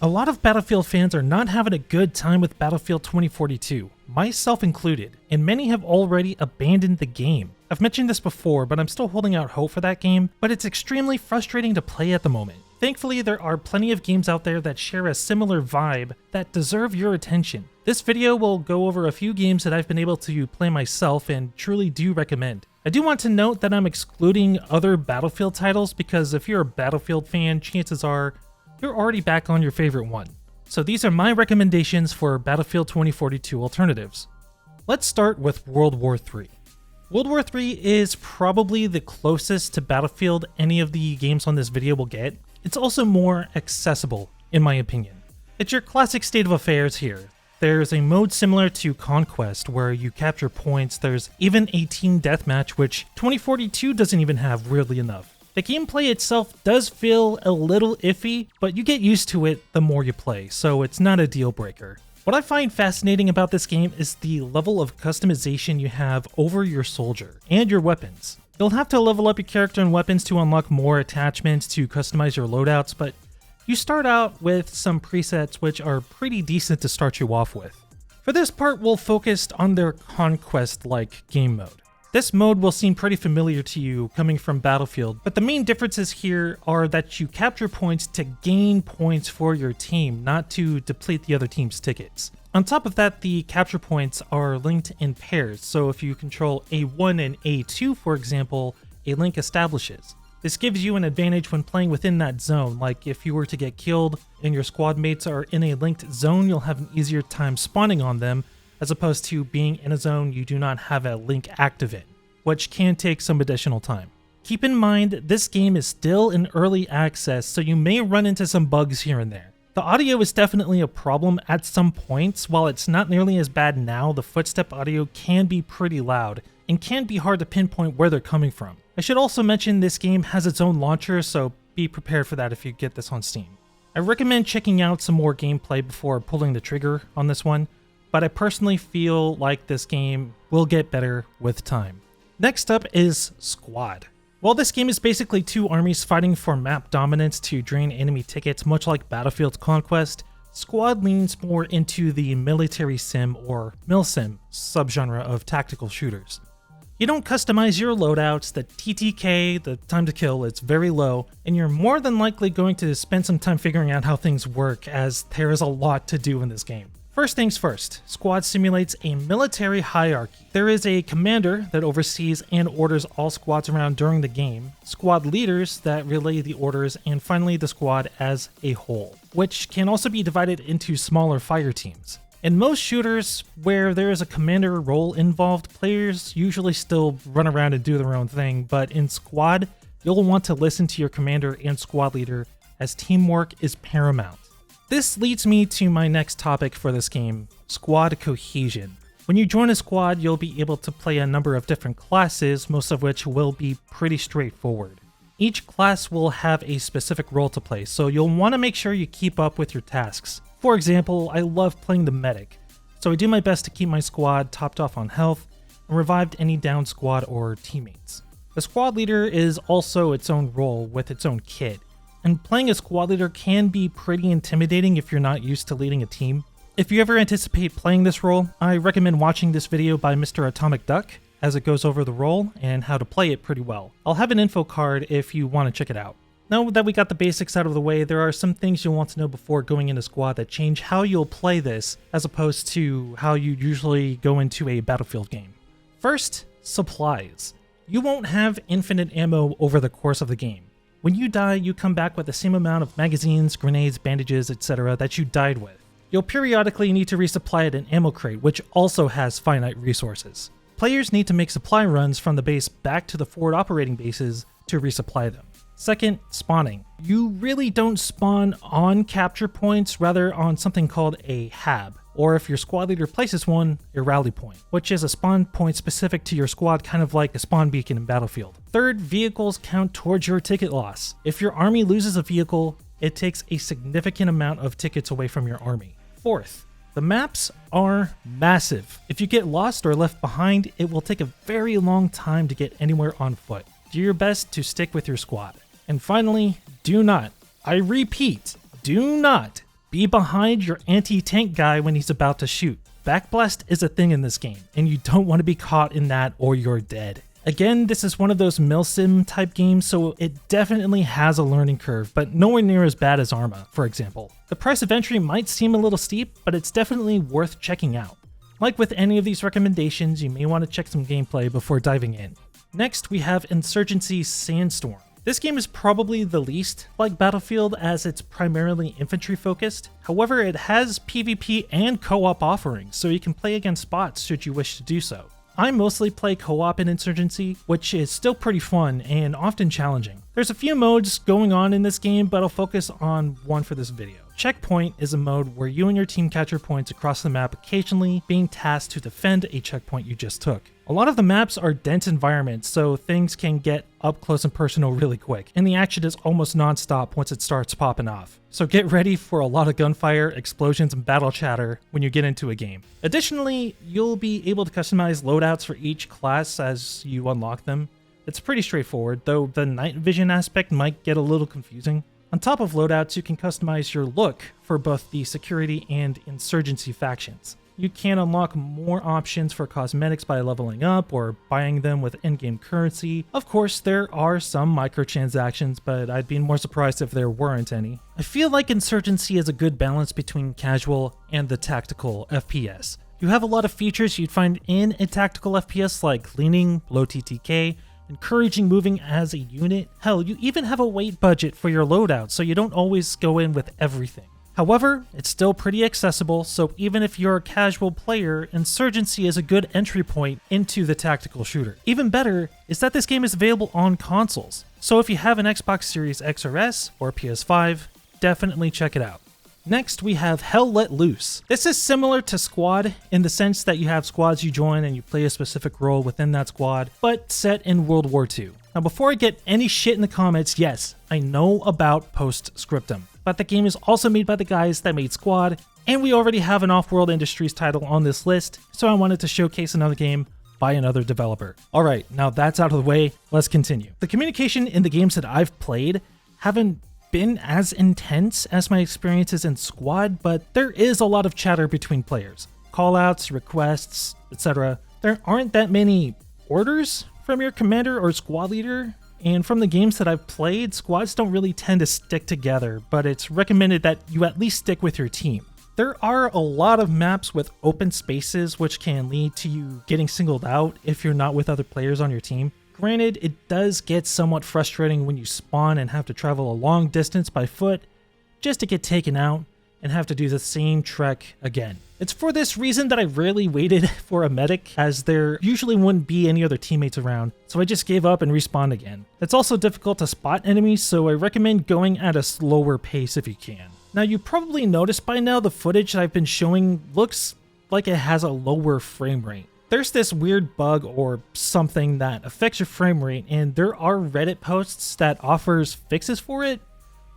A lot of Battlefield fans are not having a good time with Battlefield 2042, myself included, and many have already abandoned the game. I've mentioned this before, but I'm still holding out hope for that game, but it's extremely frustrating to play at the moment. Thankfully, there are plenty of games out there that share a similar vibe that deserve your attention. This video will go over a few games that I've been able to play myself and truly do recommend. I do want to note that I'm excluding other Battlefield titles because if you're a Battlefield fan, chances are you're already back on your favorite one. So these are my recommendations for Battlefield 2042 alternatives. Let's start with World War III. World War III is probably the closest to Battlefield any of the games on this video will get. It's also more accessible, in my opinion. It's your classic state of affairs here. There's a mode similar to Conquest where you capture points. There's even a team deathmatch, which 2042 doesn't even have, weirdly enough. The gameplay itself does feel a little iffy, but you get used to it the more you play, so it's not a deal breaker. What I find fascinating about this game is the level of customization you have over your soldier and your weapons. You'll have to level up your character and weapons to unlock more attachments to customize your loadouts, but you start out with some presets which are pretty decent to start you off with. For this part, we'll focus on their Conquest-like game mode. This mode will seem pretty familiar to you coming from Battlefield, but the main differences here are that you capture points to gain points for your team, not to deplete the other team's tickets. On top of that, the capture points are linked in pairs, so if you control A1 and A2, for example, a link establishes. This gives you an advantage when playing within that zone, like if you were to get killed and your squad mates are in a linked zone, you'll have an easier time spawning on them, as opposed to being in a zone you do not have a link active in, which can take some additional time. Keep in mind, this game is still in early access, so you may run into some bugs here and there. The audio is definitely a problem at some points. While it's not nearly as bad now, the footstep audio can be pretty loud and can be hard to pinpoint where they're coming from. I should also mention this game has its own launcher, so be prepared for that if you get this on Steam. I recommend checking out some more gameplay before pulling the trigger on this one, but I personally feel like this game will get better with time. Next up is Squad. While this game is basically two armies fighting for map dominance to drain enemy tickets, much like Battlefield's Conquest, Squad leans more into the military sim or milsim subgenre of tactical shooters. You don't customize your loadouts, the TTK, the time to kill, is very low, and you're more than likely going to spend some time figuring out how things work, as there is a lot to do in this game. First things first, Squad simulates a military hierarchy. There is a commander that oversees and orders all squads around during the game, squad leaders that relay the orders, and finally the squad as a whole, which can also be divided into smaller fire teams. In most shooters where there is a commander role involved, players usually still run around and do their own thing, but in Squad, you'll want to listen to your commander and squad leader as teamwork is paramount. This leads me to my next topic for this game, squad cohesion. When you join a squad, you'll be able to play a number of different classes, most of which will be pretty straightforward. Each class will have a specific role to play, so you'll want to make sure you keep up with your tasks. For example, I love playing the medic, so I do my best to keep my squad topped off on health and revived any downed squad or teammates. The squad leader is also its own role with its own kit. And playing a squad leader can be pretty intimidating if you're not used to leading a team. If you ever anticipate playing this role, I recommend watching this video by Mr. Atomic Duck, as it goes over the role and how to play it pretty well. I'll have an info card if you want to check it out. Now that we got the basics out of the way, there are some things you'll want to know before going into Squad that change how you'll play this, as opposed to how you usually go into a Battlefield game. First, supplies. You won't have infinite ammo over the course of the game. When you die, you come back with the same amount of magazines, grenades, bandages, etc. that you died with. You'll periodically need to resupply at an ammo crate, which also has finite resources. Players need to make supply runs from the base back to the forward operating bases to resupply them. Second, spawning. You really don't spawn on capture points, rather on something called a hab, or if your squad leader places one, a rally point, which is a spawn point specific to your squad, kind of like a spawn beacon in Battlefield. Third, vehicles count towards your ticket loss. If your army loses a vehicle, it takes a significant amount of tickets away from your army. Fourth, the maps are massive. If you get lost or left behind, it will take a very long time to get anywhere on foot. Do your best to stick with your squad. And finally, do not, I repeat, do not Be behind your anti-tank guy when he's about to shoot. Backblast is a thing in this game, and you don't want to be caught in that or you're dead. Again, this is one of those milsim type games, so it definitely has a learning curve, but nowhere near as bad as Arma, for example. The price of entry might seem a little steep, but it's definitely worth checking out. Like with any of these recommendations, you may want to check some gameplay before diving in. Next, we have Insurgency's Sandstorm. This game is probably the least like Battlefield as it's primarily infantry focused. However, it has PvP and co-op offerings, so you can play against bots should you wish to do so. I mostly play co-op in Insurgency, which is still pretty fun and often challenging. There's a few modes going on in this game, but I'll focus on one for this video. Checkpoint is a mode where you and your team capture points across the map, occasionally being tasked to defend a checkpoint you just took. A lot of the maps are dense environments, so things can get up close and personal really quick, and the action is almost non-stop once it starts popping off. So get ready for a lot of gunfire, explosions, and battle chatter when you get into a game. Additionally, you'll be able to customize loadouts for each class as you unlock them. It's pretty straightforward, though the night vision aspect might get a little confusing. On top of loadouts, you can customize your look for both the security and insurgency factions. You can unlock more options for cosmetics by leveling up or buying them with in-game currency. Of course, there are some microtransactions, but I'd be more surprised if there weren't any. I feel like Insurgency is a good balance between casual and the tactical FPS. You have a lot of features you'd find in a tactical FPS like leaning, low TTK, encouraging moving as a unit. Hell, you even have a weight budget for your loadout, so you don't always go in with everything. However, it's still pretty accessible, so even if you're a casual player, Insurgency is a good entry point into the tactical shooter. Even better is that this game is available on consoles, so if you have an Xbox Series X or S or PS5, definitely check it out. Next, we have Hell Let Loose. This is similar to Squad in the sense that you have squads you join and you play a specific role within that squad, but set in World War II. Now, before I get any shit in the comments, yes, I know about Postscriptum, but the game is also made by the guys that made Squad, and we already have an Off-World Industries title on this list, so I wanted to showcase another game by another developer. Alright, now that's out of the way, let's continue. The communication in the games that I've played haven't been as intense as my experiences in Squad, but there is a lot of chatter between players. Callouts, requests, etc. There aren't that many orders from your commander or squad leader, and from the games that I've played, squads don't really tend to stick together, but it's recommended that you at least stick with your team. There are a lot of maps with open spaces which can lead to you getting singled out if you're not with other players on your team. Granted, it does get somewhat frustrating when you spawn and have to travel a long distance by foot just to get taken out and have to do the same trek again. It's for this reason that I rarely waited for a medic, as there usually wouldn't be any other teammates around, so I just gave up and respawned again. It's also difficult to spot enemies, so I recommend going at a slower pace if you can. Now, you probably noticed by now the footage that I've been showing looks like it has a lower frame rate. There's this weird bug or something that affects your frame rate, and there are Reddit posts that offers fixes for it.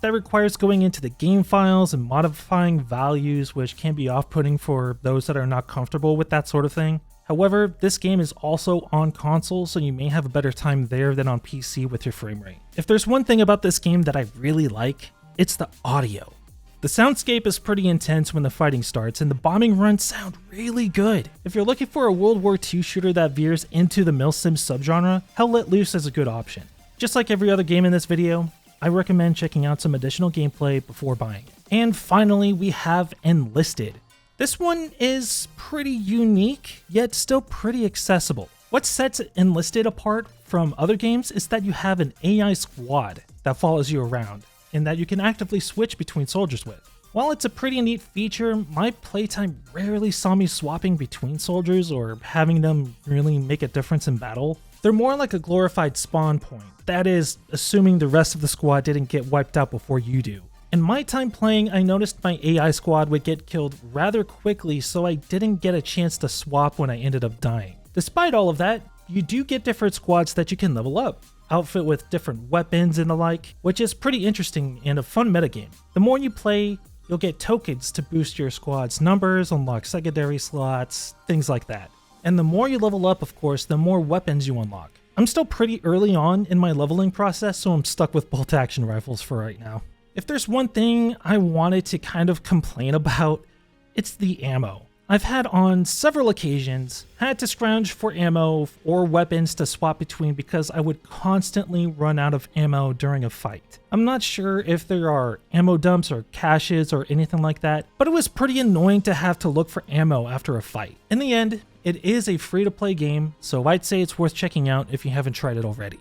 That requires going into the game files and modifying values, which can be off-putting for those that are not comfortable with that sort of thing. However, this game is also on console, so you may have a better time there than on PC with your frame rate. If there's one thing about this game that I really like, it's the audio. The soundscape is pretty intense when the fighting starts, and the bombing runs sound really good. If you're looking for a World War II shooter that veers into the milsim subgenre, Hell Let Loose is a good option. Just like every other game in this video, I recommend checking out some additional gameplay before buying it. And finally, we have Enlisted. This one is pretty unique, yet still pretty accessible. What sets Enlisted apart from other games is that you have an AI squad that follows you around, and that you can actively switch between soldiers with. While it's a pretty neat feature, my playtime rarely saw me swapping between soldiers or having them really make a difference in battle. They're more like a glorified spawn point. That is, assuming the rest of the squad didn't get wiped out before you do. In my time playing, I noticed my AI squad would get killed rather quickly, so I didn't get a chance to swap when I ended up dying. Despite all of that, you do get different squads that you can level up, outfit with different weapons and the like, which is pretty interesting and a fun metagame. The more you play, you'll get tokens to boost your squad's numbers, unlock secondary slots, things like that. And the more you level up, of course, the more weapons you unlock. I'm still pretty early on in my leveling process, so I'm stuck with bolt-action rifles for right now. If there's one thing I wanted to kind of complain about, it's the ammo. I've had on several occasions had to scrounge for ammo or weapons to swap between because I would constantly run out of ammo during a fight. I'm not sure if there are ammo dumps or caches or anything like that, but it was pretty annoying to have to look for ammo after a fight. In the end, it is a free-to-play game, so I'd say it's worth checking out if you haven't tried it already.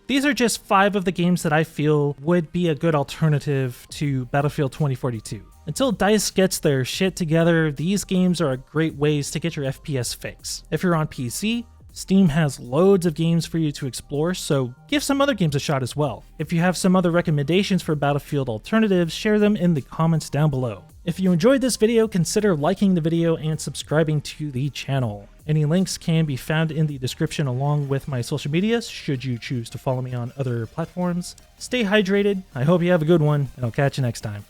These are just 5 of the games that I feel would be a good alternative to Battlefield 2042. Until DICE gets their shit together, these games are great ways to get your FPS fix. If you're on PC, Steam has loads of games for you to explore, so give some other games a shot as well. If you have some other recommendations for Battlefield alternatives, share them in the comments down below. If you enjoyed this video, consider liking the video and subscribing to the channel. Any links can be found in the description along with my social media, should you choose to follow me on other platforms. Stay hydrated, I hope you have a good one, and I'll catch you next time.